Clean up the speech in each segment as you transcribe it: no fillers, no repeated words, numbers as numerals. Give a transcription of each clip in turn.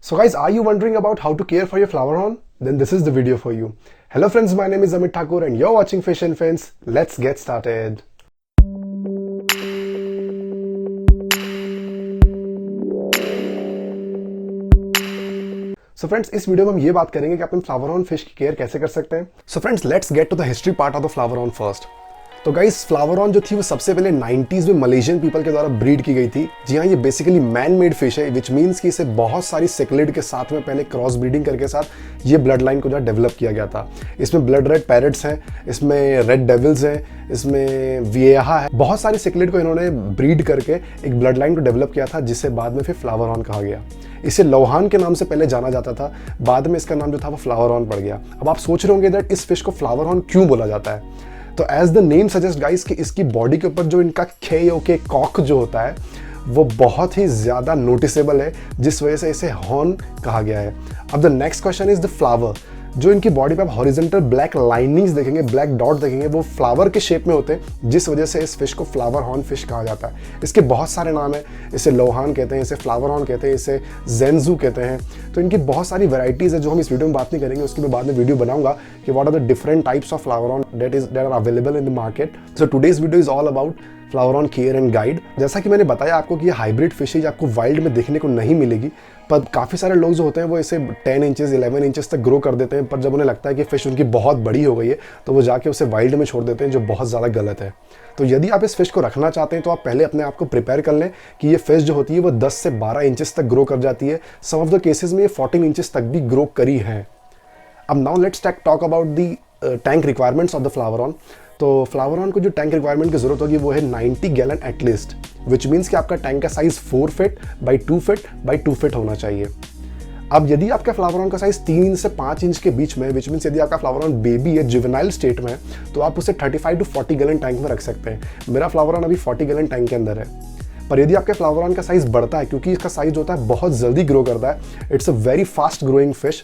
So guys, are you wondering about how to care for your flowerhorn? Then this is the video for you. Hello friends, my name is Amit Thakur and you're watching Fish and Fins. Let's get started. So friends, इस video में हम ये बात करेंगे कि आप इन फ्लावरहॉर्न fish की care कैसे कर सकते हैं. So friends, let's get to the history part of the flowerhorn first. तो गाइस, फ्लावरहॉर्न जो थी वो सबसे पहले 90s में मलेशियन पीपल के द्वारा ब्रीड की गई थी. जी हाँ, ये बेसिकली मैन मेड फिश है, विच मीन्स कि इसे बहुत सारी सिक्लिड के साथ में पहले क्रॉस ब्रीडिंग करके साथ ये ब्लड लाइन को जो डेवलप किया गया था. इसमें ब्लड रेड पैरट्स हैं, इसमें रेड डेविल्स हैं, इसमें विएहा है. बहुत सारी सिक्लिड को इन्होंने ब्रीड करके एक ब्लड लाइन को डेवलप किया था, जिसे बाद में फिर फ्लावरहॉर्न कहा गया. इसे लौहान के नाम से पहले जाना जाता था, बाद में इसका नाम जो था वो फ्लावरहॉर्न पड़ गया. अब आप सोच रहे होंगे दैट इस फिश को फ्लावरहॉर्न क्यों बोला जाता है. तो as the name suggest guys कि इसकी बॉडी के ऊपर जो इनका के कॉक जो होता है वो बहुत ही ज़्यादा नोटिसेबल है, जिस वजह से इसे हॉर्न कहा गया है. अब the next question is the flower. जो इनकी बॉडी पे आप हॉरिजॉन्टल ब्लैक लाइनिंग्स देखेंगे, ब्लैक डॉट देखेंगे, वो फ्लावर के शेप में होते हैं, जिस वजह से इस फिश को फ्लावर हॉर्न फिश कहा जाता है. इसके बहुत सारे नाम हैं. इसे लौहान कहते हैं, इसे फ्लावर हॉर्न कहते हैं, इसे जेंजू कहते हैं. तो इनकी बहुत सारी वैरायटीज़ है जो हम इस वीडियो में बात नहीं करेंगे. उसकी मैं बाद में वीडियो बनाऊंगा कि what are the different types of flowerhorn that are available in the market. So today's video is all about flowerhorn care and guide. जैसा कि मैंने बताया आपको कि ये हाइब्रिड फिशेज आपको वाइल्ड में देखने को नहीं मिलेगी, पर काफ़ी सारे लोग जो होते हैं वो इसे 10 इंचेस 11 इंचेस तक ग्रो कर देते हैं. पर जब उन्हें लगता है कि फिश उनकी बहुत बड़ी हो गई है तो वो जाके उसे वाइल्ड में छोड़ देते हैं, जो बहुत ज़्यादा गलत है. तो यदि आप इस फिश को रखना चाहते हैं तो आप पहले अपने आप को प्रिपेयर कर लें कि ये फिश जो होती है वो 10 से 12 इंचेस तक ग्रो कर जाती है. सम ऑफ द केसेस में ये 14 इंचेस तक भी ग्रो करी है. अब now let's talk about the tank requirements of the flowerhorn. तो फ्लावरहॉर्न को जो टैंक रिक्वायरमेंट की जरूरत होगी वो है 90 गैलन एटलीस्ट, विच मीन्स कि आपका टैंक का size 4 feet by 2 feet by 2 feet होना चाहिए. अब यदि आपका फ्लावरहॉर्न का साइज 3 से 5 इंच के बीच में है, विच मीन्स यदि आपका फ्लावरहॉर्न बेबी है, जुवेनाइल स्टेट में है, तो आप उसे 35 टू 40 गैलन टैंक में रख सकते हैं. मेरा फ्लावरहॉर्न अभी 40 गैलन टैंक के अंदर है. पर यदि आपके फ्लावरहॉर्न का साइज बढ़ता है, क्योंकि इसका साइज होता है बहुत जल्दी ग्रो करता है, it's a very fast growing fish,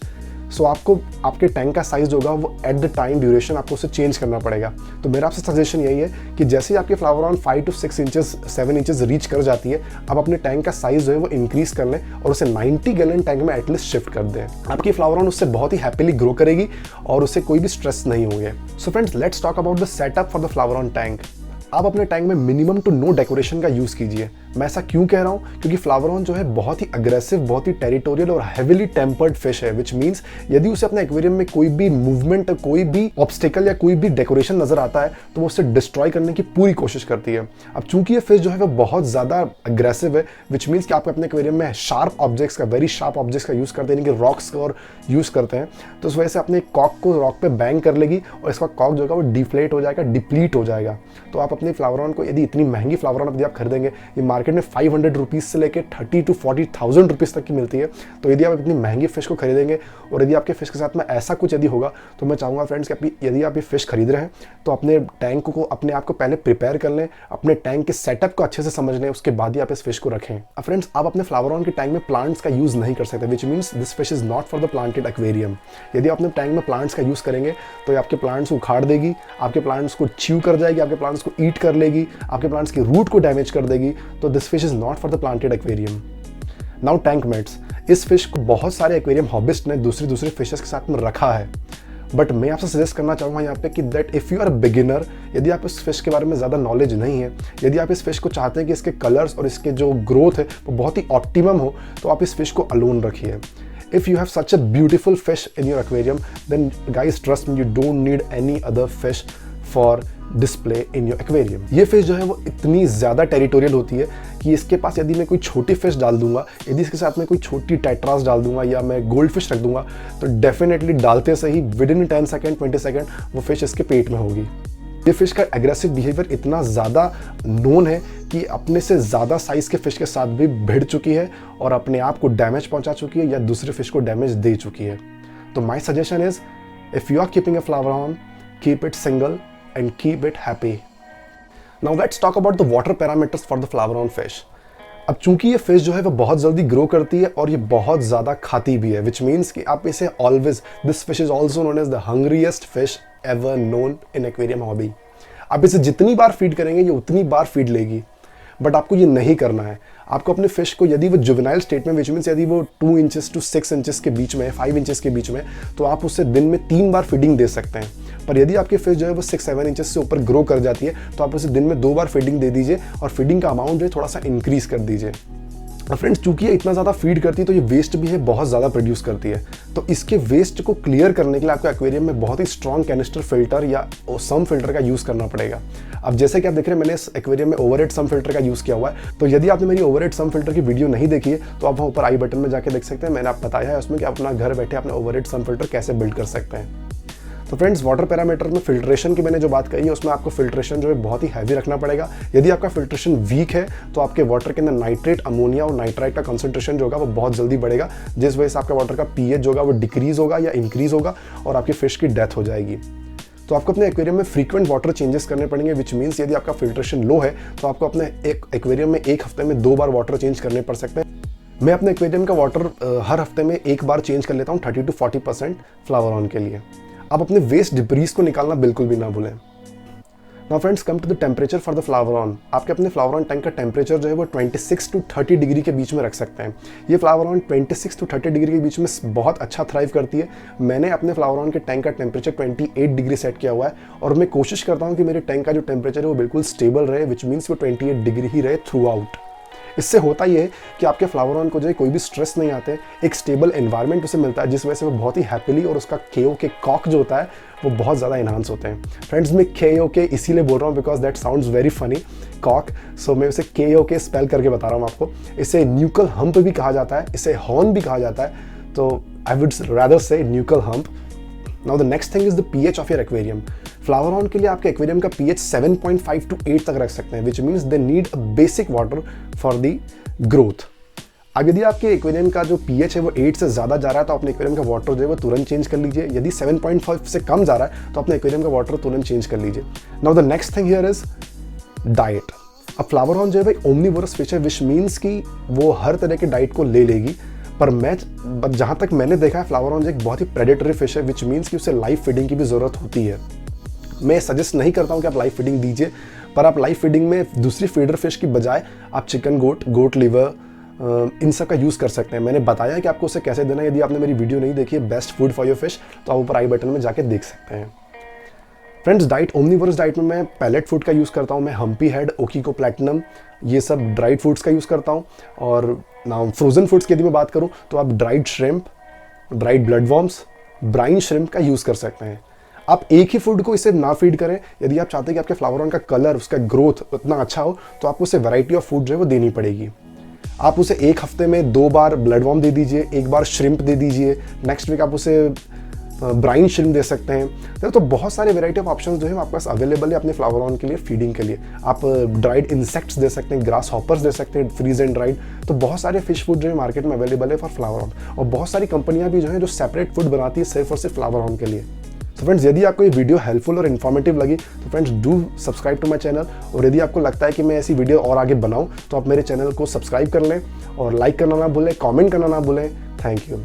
so आपको आपके टैंक का साइज होगा वो एट द टाइम ड्यूरेशन आपको उसे चेंज करना पड़ेगा. तो मेरा आपसे सजेशन यही है कि जैसे ही आपके फ्लावरहॉर्न 5 टू 6 इंचेस 7 इंचेस रीच कर जाती है, आप अपने टैंक का साइज जो है वो इंक्रीज कर लें और उसे 90 गैलन टैंक में एटलीस्ट शिफ्ट कर दें. आपकी फ्लावरहॉर्न उससे बहुत ही हैप्पीली ग्रो करेगी और उसे कोई भी स्ट्रेस नहीं होंगे. So friends, let's talk about the setup for the flowerhorn tank. आप अपने टैंक में मिनिमम टू नो डेकोरेशन का यूज़ कीजिए. मैं ऐसा क्यों कह रहा हूँ, क्योंकि फ्लावरहॉर्न जो है बहुत ही अग्रेसिव, बहुत ही टेरिटोरियल और हेविली टेम्पर्ड फिश है, विच मीन्स यदि उसे अपने एक्वेरियम में कोई भी मूवमेंट, कोई भी ऑब्स्टिकल या कोई भी डेकोरेशन नजर आता है तो वो उसे डिस्ट्रॉय करने की पूरी कोशिश करती है. अब चूंकि ये फिश जो है वो बहुत ज़्यादा अग्रेसिव है, विच मीन्स कि आप अपने एक्वेरियम में शार्प ऑब्जेक्ट्स का, वेरी शार्प ऑब्जेक्ट्स का यूज़ करते हैं, यानी कि रॉक्स का और यूज़ करते हैं, तो उस वजह से अपने कॉक को रॉक पे बैंग कर लेगी और इसका कॉक जो है वो डिफ्लेट हो जाएगा, डिप्लीट हो जाएगा. तो आप अपने फ्लावरहॉर्न को, यदि इतनी महंगी फ्लावरहॉर्न यदि आप खरीदेंगे, ये मार्केट में 500 रुपीज़ से लेकर 30 to 40,000 रुपीज़ तक की मिलती है. तो यदि आप इतनी महंगी फिश को खरीदेंगे और यदि आपके फिश के साथ में ऐसा कुछ यदि होगा, तो मैं चाहूँगा फ्रेंड्स कि यदि आप ये फिश खरीद रहे हैं तो अपने टैंक को, अपने आप को पहले प्रिपेयर कर लें, अपने टैंक के सेटअप को अच्छे से समझ लें, उसके बाद ही आप इस फिश को रखें. अब फ्रेंड्स, आप अपने फ्लावरहॉर्न के टैंक में प्लांट्स का यूज़ नहीं कर सकते, which means this fish is not for the planted aquarium. यदि आप अपने टैंक में प्लांट्स का यूज़ करेंगे तो ये आपके प्लांट्स को उखाड़ देगी, आपके प्लांट्स को च्यू कर जाएगी, आपके प्लांट्स को ईट कर लेगी, आपके प्लांट्स की रूट को डैमेज कर देगी. तो this fish is not for the planted aquarium. Now tank mates. इस फिश को बहुत सारे एक्वेरियम हॉबिस्ट ने दूसरी फिशेस के साथ में रखा है, बट मैं आपसे सजेस्ट करना चाहूँगा यहाँ पे कि that if you are beginner, यदि आप इस फिश के बारे में ज़्यादा नॉलेज नहीं है, यदि आप इस फिश को चाहते हैं कि इसके कलर्स और इसके जो ग्रोथ है वो बहुत ही ऑप्टिमम हो, तो आप इस फिश को अलोन रखिए. If you have such a beautiful fish in your aquarium, then guys trust me, you don't need any other fish for display in your aquarium. ये फिश जो है वो इतनी ज़्यादा टेरिटोरियल होती है कि इसके पास यदि मैं कोई छोटी फिश डाल दूंगा, यदि इसके साथ में कोई छोटी टेट्रास डाल दूंगा या मैं गोल्ड फिश रख दूंगा, तो डेफिनेटली डालते से ही विद इन 10 सेकेंड 20 सेकेंड वो फिश इसके पेट में होगी. ये फिश का एग्रेसिव बिहेवियर इतना ज़्यादा नोन है कि अपने से ज़्यादा साइज़ के फिश के साथ भी भिड़ चुकी है और अपने आप को डैमेज पहुंचा चुकी है या दूसरे फिश को डैमेज दे चुकी है. तो my suggestion is, if you are keeping a flowerhorn, keep it single and keep it happy. Now let's talk about the water parameters for the flowerhorn fish. अब चूंकि ये फिश जो है वो बहुत जल्दी ग्रो करती है और ये बहुत ज़्यादा खाती भी है, विच मीन्स कि आप इसे always, this fish is also known as the hungriest fish ever known in aquarium hobby. आप इसे जितनी बार फीड करेंगे ये उतनी बार फीड लेगी, बट आपको ये नहीं करना है. आपको अपने फिश को, यदि वो जुवेनाइल स्टेट में, विच मीन्स यदि वो 2 इंचेस टू 6 इंचेस के बीच में, 5 इंचेस के बीच में, तो आप उससे दिन में 3 बार फीडिंग दे सकते हैं। पर यदि आपकी फिश जो है वो 6-7 इंचेस से ऊपर ग्रो कर जाती है तो आप उसे दिन में 2 बार फीडिंग दे दीजिए और फीडिंग का अमाउंट जो है थोड़ा सा इंक्रीज कर दीजिए। फ्रेंड्स, चूंकि ये इतना ज़्यादा फीड करती है तो ये वेस्ट भी है बहुत ज़्यादा प्रोड्यूस करती है। तो इसके वेस्ट को क्लियर करने के लिए आपको एक्वेरियम में बहुत ही स्ट्रॉन्ग कैनिस्टर फिल्टर या सम फिल्टर का यूज़ करना पड़ेगा। अब जैसे कि आप देख रहे हैं, मैंने इस एक्वेरियम में ओवरहेड सम फिल्टर का यूज़ किया हुआ है। तो यदि आपने मेरी ओवरहेड सम फिल्टर की वीडियो नहीं देखी है तो आप वहाँ ऊपर आई बटन में जाके देख सकते हैं। मैंने आप बताया है उसमें कि आप अपना घर बैठे अपना ओवरहेड सम फिल्टर कैसे बिल्ड कर सकते हैं। तो फ्रेंड्स, वाटर पैरामीटर में फिल्ट्रेशन की मैंने जो बात कही है उसमें आपको फिल्ट्रेशन जो है बहुत ही हैवी रखना पड़ेगा। यदि आपका फिल्ट्रेशन वीक है तो आपके वाटर के अंदर नाइट्रेट, अमोनिया और नाइट्राइट का कंसंट्रेशन जो होगा वो बहुत जल्दी बढ़ेगा, जिस वजह से आपका वाटर का पीएच जो होगा वो डिक्रीज होगा या इंक्रीज होगा और आपकी फिश की डेथ हो जाएगी। तो आपको अपने एक्वेरियम में फ्रीक्वेंट वाटर चेंजेस करने पड़ेंगे, विच मीन्स यदि आपका फिल्ट्रेशन लो है तो आपको अपने एक एक्वेरियम में एक हफ्ते में 2 बार वाटर चेंज करने पड़ सकते हैं। मैं अपने एक्वेरियम का वाटर हर हफ्ते में 1 बार चेंज कर लेता हूँ 30 to 40% फ्लावरहॉर्न के लिए। आप अपने वेस्ट डिब्रीज को निकालना बिल्कुल भी ना भूलें। Now friends, come to the temperature for the flowerhorn. आपके अपने फ्लावरहॉर्न टैंक का टेम्परेचर जो है वो 26 to 30 डिग्री के बीच में रख सकते हैं। ये फ्लावरहॉर्न 26 to 30 डिग्री के बीच में बहुत अच्छा थ्राइव करती है। मैंने अपने फ्लावरहॉर्न के टैंक का टेम्परेचर 28 डिग्री सेट किया हुआ है और मैं कोशिश करता हूँ कि मेरे टैंक का जो टेम्परेचर है वो बिल्कुल स्टेबल रहे, विच मीन्स वो 28 डिग्री ही रहे थ्रू आउट। इससे होता ये है कि आपके फ्लावरहॉर्न को जो है कोई भी स्ट्रेस नहीं आते, एक स्टेबल एनवायरनमेंट उसे मिलता है, जिस वजह से वो बहुत ही हैप्पीली, और उसका केओ के कॉक जो होता है वो बहुत ज़्यादा इन्हांस होते हैं। फ्रेंड्स, मैं केओ के इसीलिए बोल रहा हूँ because that sounds very funny, cock. So मैं उसे केओ के स्पेल करके बता रहा हूँ आपको। इसे न्यूकल हम्प भी कहा जाता है, इसे हॉर्न भी कहा जाता है, तो I would rather say nuchal hump. Now the next thing is the pH of your aquarium. Flowerhorn के लिए आपके एक्वेरियम का पीएच 7.5 to 8 तक रख सकते हैं, which means they need a basic water for the growth. अब यदि आपके एक्वेरियम का जो पीएच है वो 8 से ज़्यादा जा रहा है तो अपने एक्वेरियम का वाटर जो है वो तुरंत चेंज कर लीजिए। यदि 7.5 से कम जा रहा है तो अपने एक्वेरियम का वाटर तुरंत चेंज कर लीजिए। Now the next thing here is diet. अब फ्लावरहॉर्न जो है भाई ओमनीवोरस फिश है, विच मीन्स कि वो हर तरह के डाइट को ले लेगी। पर जहाँ तक मैंने देखा है, फ्लावरहॉर्न एक बहुत ही प्रेडेटरी फिश है, विच मीन्स कि उसे लाइव फीडिंग की भी ज़रूरत होती है। मैं सजेस्ट नहीं करता हूँ कि आप लाइव फीडिंग दीजिए, पर आप लाइव फीडिंग में दूसरी फीडर फिश की बजाय आप चिकन, गोट लिवर, इन सब का यूज़ कर सकते हैं। मैंने बताया कि आपको उसे कैसे देना है। यदि आपने मेरी वीडियो नहीं देखी है best food for your fish, तो आप ऊपर आई बटन में जाके देख सकते हैं। फ्रेंड्स, डाइट, ओमनीवोरस डाइट में मैं पैलेट फूड का यूज़ करता हूँ, मैं हम्पी हेड, ओकीको प्लैटिनम, ये सब ड्राइड फूड्स का यूज़ करता हूँ। और ना फ्रोजन फूड्स की यदि मैं बात करूँ तो आप dried shrimp, dried blood worms, brine shrimp का यूज़ कर सकते हैं। आप एक ही फूड को इसे ना फीड करें। यदि आप चाहते हैं कि आपके फ्लावरहॉर्न का कलर, उसका ग्रोथ उतना अच्छा हो तो आपको उसे वैरायटी ऑफ फूड जो है वो देनी पड़ेगी। आप उसे एक हफ्ते में 2 बार ब्लड वॉर्म दे दीजिए, 1 बार श्रिम्प दे दीजिए, नेक्स्ट वीक आप उसे ब्राइन श्रिम्प दे सकते हैं। तो बहुत सारे वैरायटी ऑफ ऑप्शंस जो है आपके पास अवेलेबल है अपने फ्लावरहॉर्न के लिए फीडिंग के लिए। आप ड्राइड इंसेक्ट्स दे सकते हैं, ग्रास हॉपर्स दे सकते हैं, फ्रीज एंड ड्राइड। तो बहुत सारे फिश फूड जो है मार्केट में अवेलेबल है फॉर फ्लावरहॉर्न, और बहुत सारी कंपनियां भी जो है जो सेपरेट फूड बनाती है सिर्फ और सिर्फ फ्लावरहॉर्न के लिए। तो फ्रेंड्स, यदि आपको ये वीडियो हेल्पफुल और इन्फॉर्मेटिव लगी तो friends do subscribe to my channel. और यदि आपको लगता है कि मैं ऐसी वीडियो और आगे बनाऊं तो आप मेरे चैनल को सब्सक्राइब कर लें और लाइक करना ना भूलें, कमेंट करना ना भूलें। Thank you.